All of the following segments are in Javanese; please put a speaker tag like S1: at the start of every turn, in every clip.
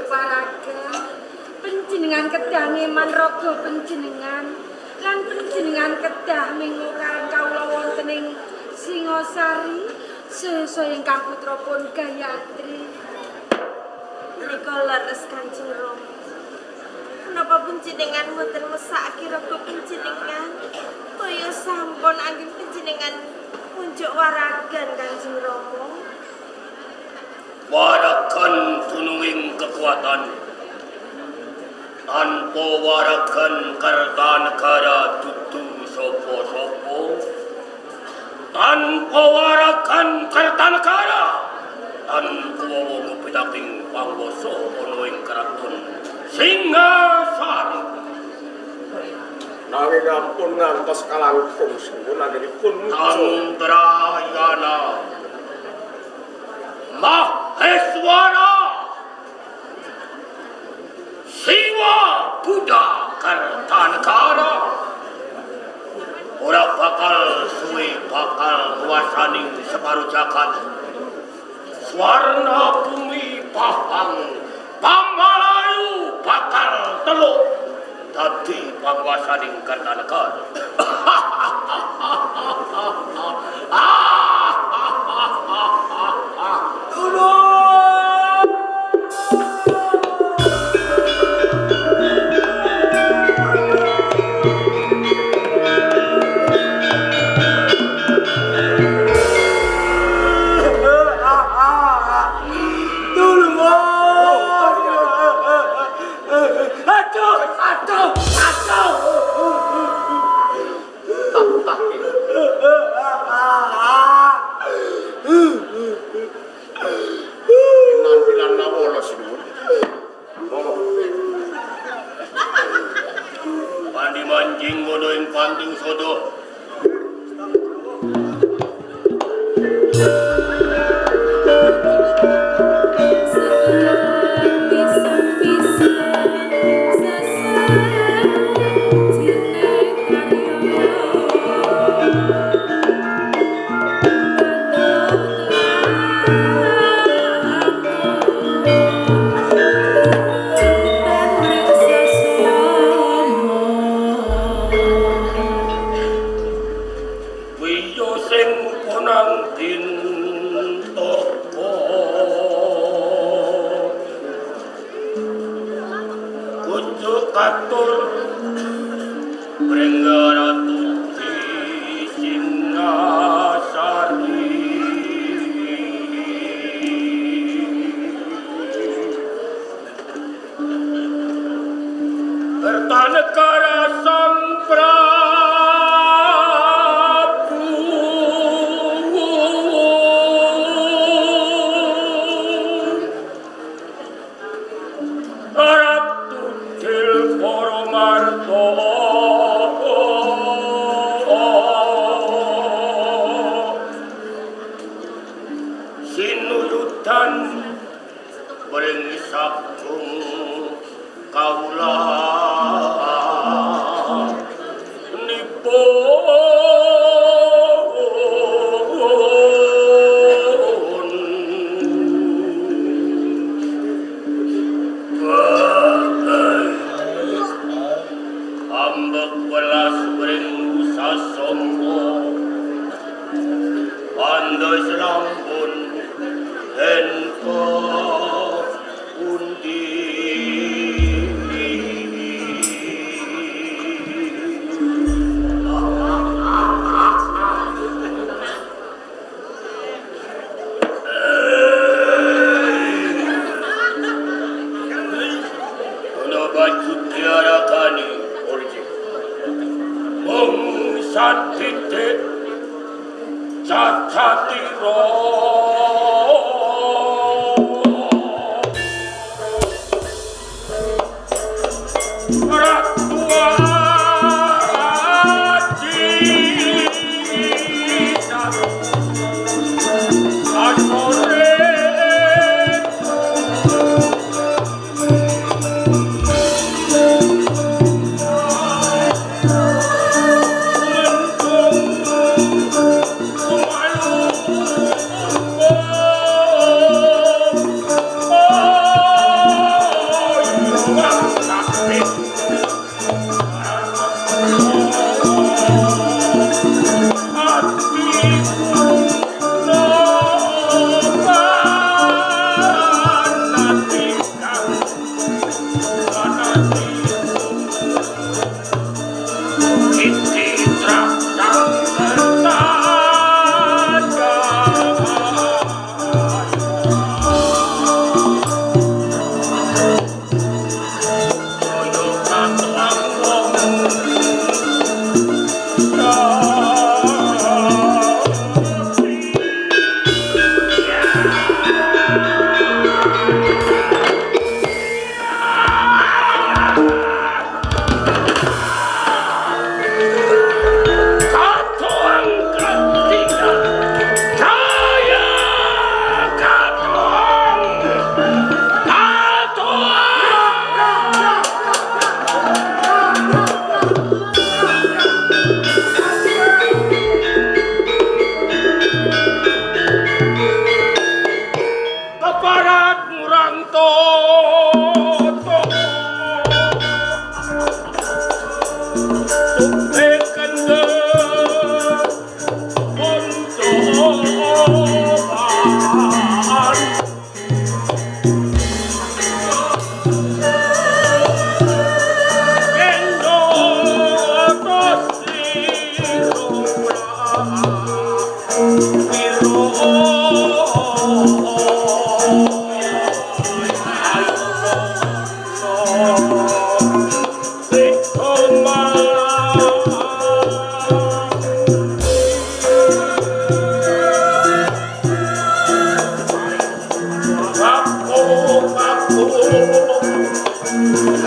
S1: paraga panjenengan kedah ngeman raga panjenengan lan panjenengan kedah mingukaken kawula wonten ing Singasari sesaya ingkang putrapun Gayatri menika leres Kanjeng Rama. Menapa panjenengan mboten mesake raga panjenengan kaya sampun anggen panjenengan unjuk waragan Kanjeng Rama.
S2: Waragan tununging kekuatan tanpa waragan Kartanegara dudu sapa-sapa tanpa waragan Kartanegara tanpa wong pitaking panguwasa ana ing kraton Singasari
S3: nanging ampun ngantos kalangkung suwun anggenipun
S2: Chandrayana Maheswara Siwa Buddha Kartanegara ora bakal suwe bakal nguasani separuh jagat Swarna bumi Pahang Pamalayu bakal teluk dadi panguasaning Kartanegara.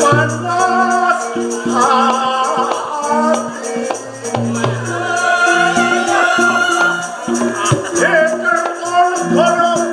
S3: panas hati Eker koro-koro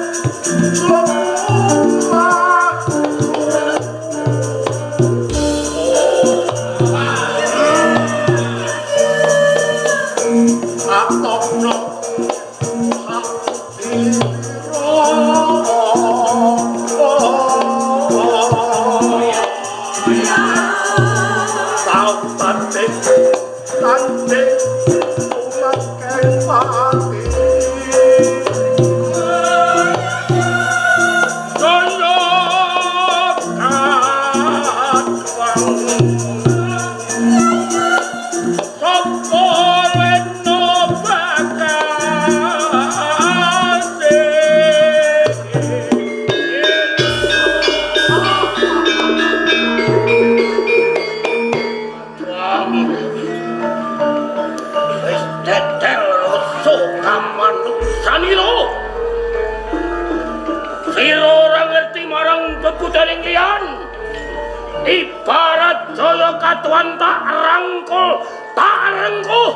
S2: ibarat jaya katuan tak rangkul tak rengkuh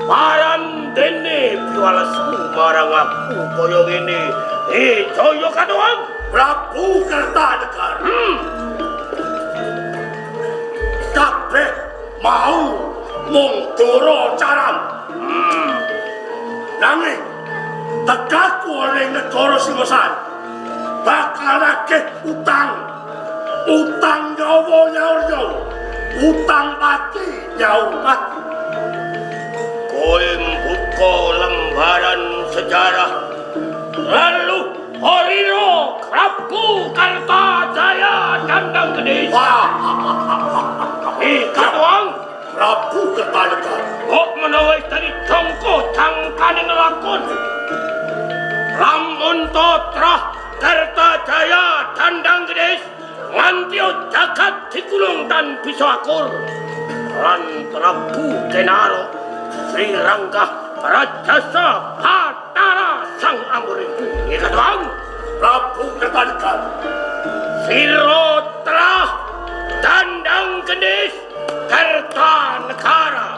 S2: parandene piwalesu marang aku kaya ngene jaya katuan Prabu Kertanegara kabeh mau mung dara caran nanging tegaku oleh negara Singosari bakal akeh utang nyawa-nyawa, utang mati nyawa mati. Kowe buka lembaran sejarah, lalu Horiro Prabu Kartajaya Dandang Gede. Katuang Prabu Kertanegara. Kok menawa tadi jongko cangkane ngelakon. Lamun totrah Kartajaya Dandang Gede. Ngantio jagat digulung dan bisa akur lan Prabu Kenaro Sri Rangga Rajasa Hatara Sang Amuriku Ikatuang Prabu Kertanegara Sirotra Dandang Gendis Kertanegara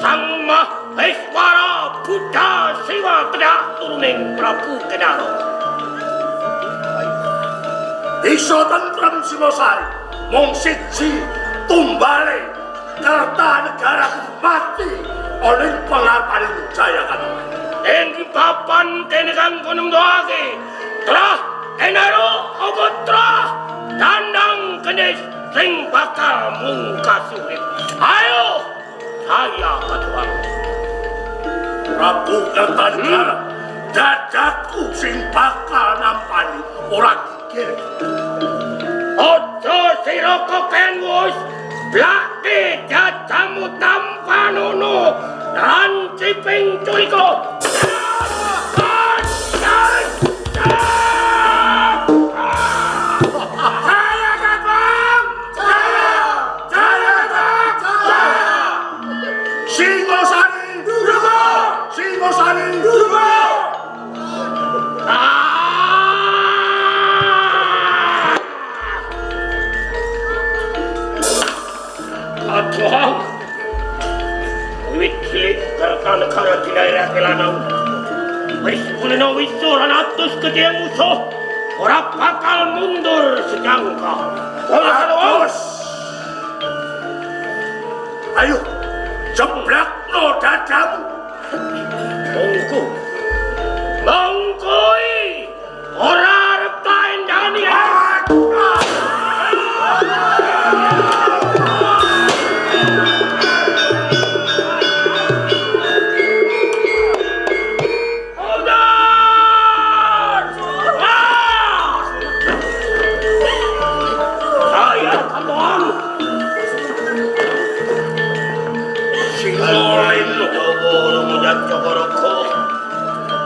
S2: Sang Maheswara Buddha Siwa Kedah Turuning Prabu Kenaro iso tentrem Singosari mung siji tumbale Kertanegara mati oleh pengarpaning Jaya Katuang ing papan kene kang kono ndoake trah enaro ogotra Dandang Gendis sing bakal mungkasi urip ayo Jaya Katuang Prabu Kertanegara dadaku sing bakal nampani ora ojo sira koken wis blake jajamu tanpa nono ranciping curiko Singosari Tuhan, wikil Kertanegara di daerah Kelanau. Wis kulino wisuran atus kedua musuh, ora bakal mundur sejangka. Atus. Ayo, jeblak no dadamu. Mongkoi, ora arep endani.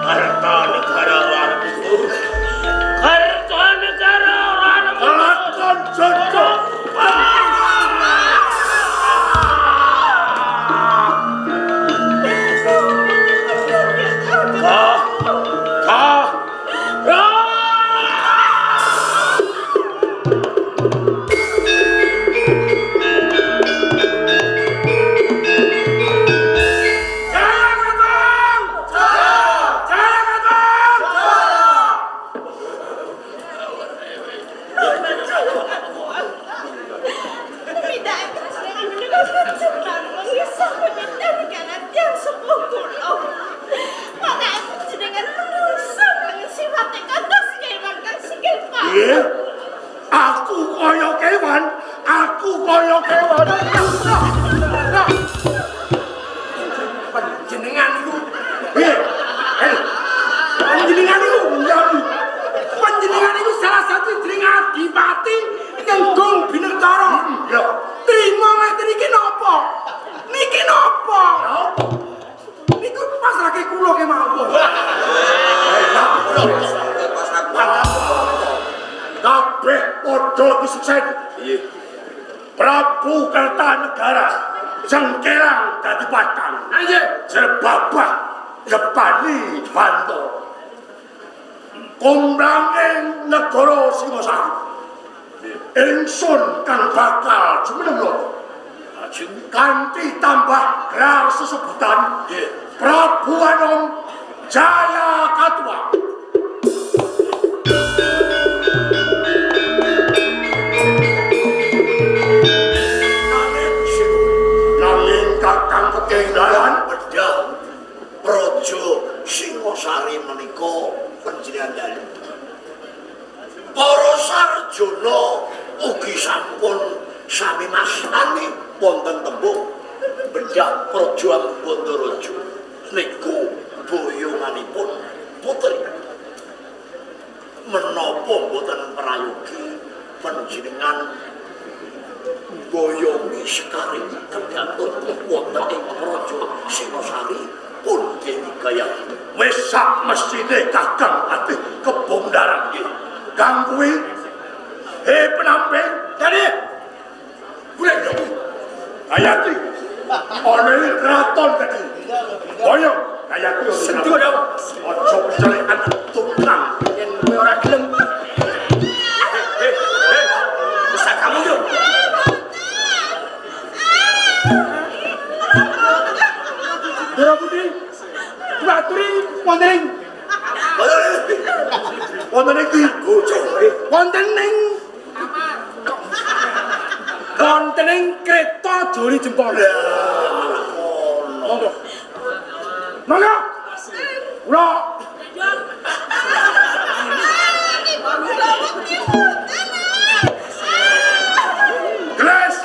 S2: Kertanegara warga
S4: Tidak saya mendengar jenengan mengisah pemikiran kanan yang sepuh kula. Mana jenengan menungso nang sifatnya kantos kewan kang sikil Pak.
S2: Iya. Aku kaya kewan.
S3: Panjenengan iku panjenengan iku salah satu jeneng adipati Genggong Binegara.
S2: Ya.
S3: Trima ngeten iki napa? Niki napa? Niku pasrahke kula kemawon.
S2: Kabeh padha disuksen.
S3: Iya.
S2: Prabu Kertanegara jengkerang dadi batang.
S3: Nggih.
S2: Jerbabah kepani banto. Kumranging negara Singasari. Ingsun kang bakal jumeneng lho. Kanthi tambah gelar sesebutan Prabu Anom Jaya Katua. Nanging kakang ketinggalan
S5: Wedang Praja Singasari menika panjenengan dalu. Para sarjana ugi sampun sami mastani wonten tembung Bedak Praja Ambandaraja niku boyonganipun putri. Menapa boten prayogi panjenengan boyongi sekali tergantung wonten ing Praja Singasari pun Dewi Gayatri.
S2: wis sak mesine kakang ati kebongdaran iki. Kang kuwi penamping
S3: Jadi
S2: golek yo. Gayatri. Ana ing kraton tadi. Boyo Gayatri
S3: sentuh dah.
S2: ojo jale anak tukang.
S3: Yen kowe ora gelem. Bisa kamu yo. Dora Putri. Putri wonten ing
S2: Wonten iki
S3: wonten ing kereta Joli Jempol. Monggo. Monggo. Ula
S2: Gles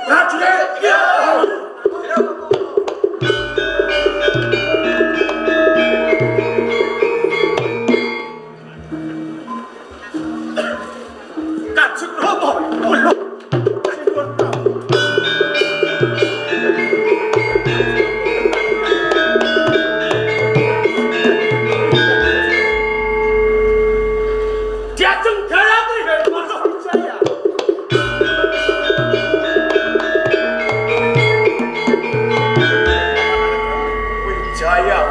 S2: prajurit.
S3: Kajeng Rama. Diajeng Gayatri Mas Wijaya. Wijaya.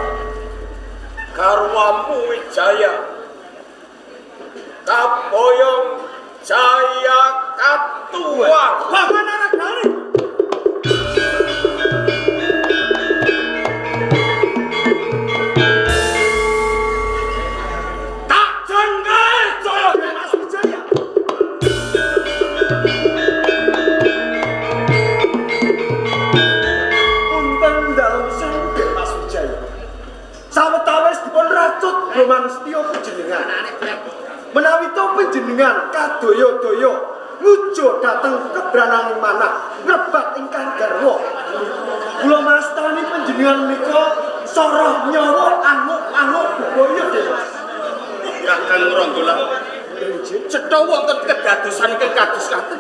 S3: Karwamu Wijaya. Kaboyong Jaya Katua. Bangun anak dari. Tak jengkel Jaya Mas Wijaya. Punten dalam sing Mas Wijaya. Sawetawis dipun racut Brahman Setya panjenengan. Menawi to panjenengan kadaya-daya ngujo dhateng kebranang manah ngrebat ingkang garwa. Kula mastani panjenengan menika soroh nyawa anguk-anguk bebaya Dewas. Kakang Ranggola. Cetha wonten kedadosan ingkang kados katen.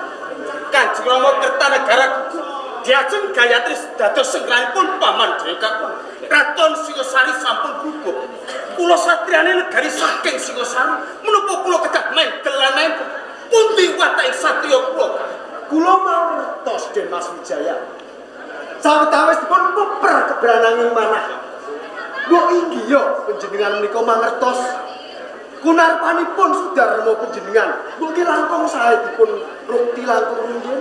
S3: Kanjeng Rama Kertanegara diajeng Gayatri dados sengranipun paman Jayakatwa. Kraton Singasari sampun gugup. Kula satriyane negari saking Singasari menapa kula kedah mendelanen pundi watak satriya kula. Kula mangertos Den Mas Wijaya. Sawetawis dipun puper kebrananging manah. Mbok inggih panjenengan menika mangertos kunarpanipun Sudarma panjenengan. Mbok langkung sae dipun rukti langkung rumiyin.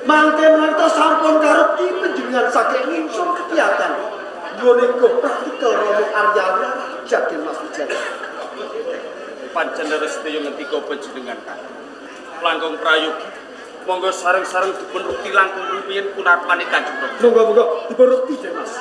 S3: Mangke menawi sampun karep panjenengan saking ingsun kekiyatan. Menika praktikal Rama Aryana Jaden Mas Wijaya.
S6: Pancen resti yang ngendika panjenengan. langkung prayogi. Monggo sareng-sareng dipun rukti langkung rumiyin kunarpane Kanjeng Rama.
S3: Monggo dipun rukti, Mas.